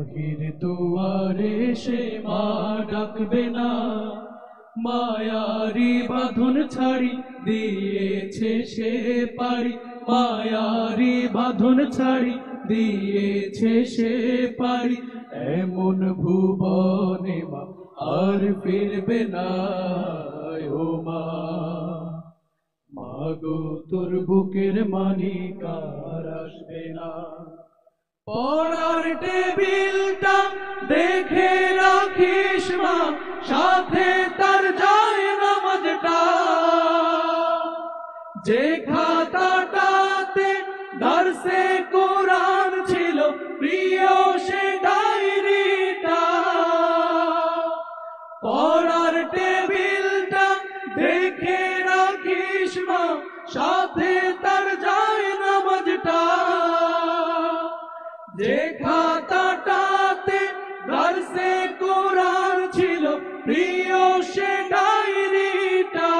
বাহির দুয়ারে সে মা ডাকবে না, মায়ারি বাঁধন ছাড়ি দিয়েছে সে পারি, মায়ারি বাঁধন ছাড়ি দিয়েছে সে পারি। এমন ভুবনে মা আর ফিরবে না ও মা। মাগো তোর বুকের মানিক আর আসবে না। পড়ার টেবিলটা দেখে রাখিস মা, সাথে তার যায় নামাজটা। যে খাতাটাতে দরসে কোরআন ছিল প্রিয় সে ডায়েরিটা। পড়ার টেবিলটা দেখে রাখিস মা, সাথে তার যায় নামাজটা। যে খাতাটাতে দরসে কোরআন ছিল প্রিয় সে ডায়েরিটা।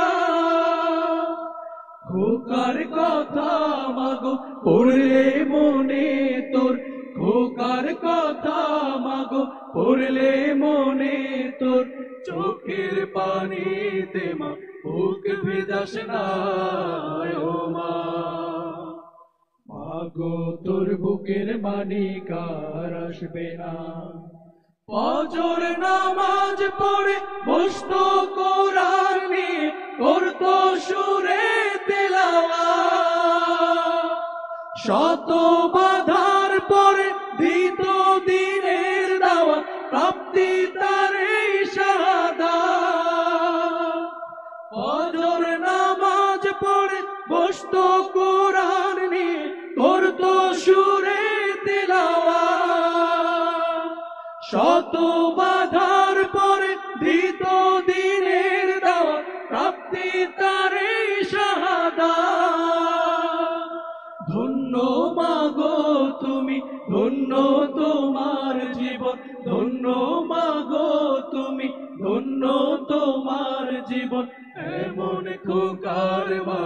খোকার কথা মাগো পড়লে মনে তোর, খোকার কথা মাগো পড়লে মনে তোর। চোখের পানিতে মা বুক ভেজাস না ও মা। মাগো তোর বুকের মানিক আর আসবে না। ফজর নামাজ পড়ে বসতো কোরআন নিয়ে, করতো সুরে তিলাওয়াত। শত বাধার পরে দিত দিনের দাওয়াত, প্রাপ্তি তার এই শাহাদাত। ফজর নামাজ পড়ে বসতো কোরআন নিয়ে, করতো সুরে তিলাওয়াত। শত বাধার পরে দিত দিনের দাওয়াত, প্রাপ্তি তার এই শাহাদাত। ধন্য মাগো তুমি, ধন্য তোমার জীবন, ধন্য মাগো তুমি, ধন্য তোমার জীবন। এমন খোকার মা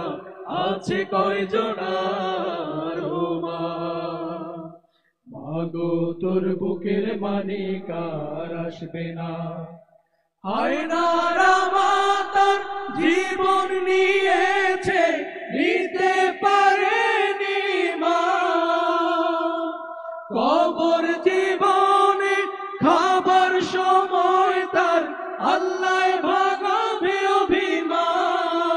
আছে কয়জন আর ও মা। মাগো তোর বুকের মানিক আর আসবে না। হায় নারা মা তার জীবন নিয়েছে, নিতে পারেনি মা। কবর জীবনে খাবার সময় তার আল্লাহ ভাগাবে অভিমান।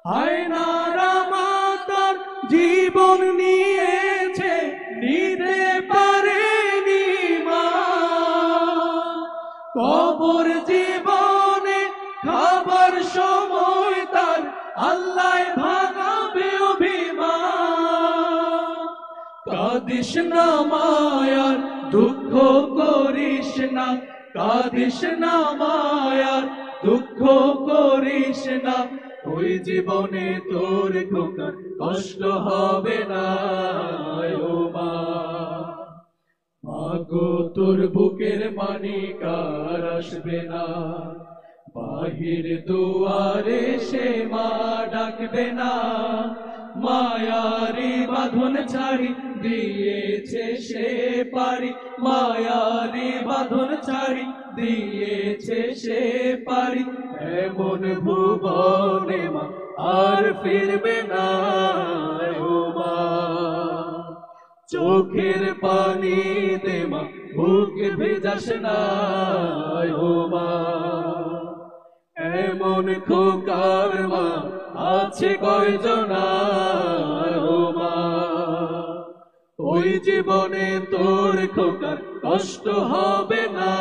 হায় নারা মা তার জীবন নিয়েছে, নিতে পারেনি মা। কবর জীবনে খাবার সময় তার আল্লাহ ভাগাবে অভিমান। কাঁদিস না মায়ার দুঃখ করিস না, কাঁদিস না মায়ার দুঃখ করিস না। ওই জীবনে তোর খোকার কষ্ট হবে না ও মা। মাগো তোর বুকের মানিক আর আসবে না। বাহির দুয়ারে সে মা ডাকবে না, মায়ারি বাঁধন ছাড়ি দিয়েছে সে পারি, মায়ারি বাঁধন ছাড়ি দিয়েছে সে পারি। এমন ভুবনে মা আর ফিরবে না ও মা। চোখের পানিতে মা বুক ভেজাস না ও মা। এমন খোকার মা আছে কয়জন ও মা। ওই জীবনে তোর খোকার কষ্ট হবে না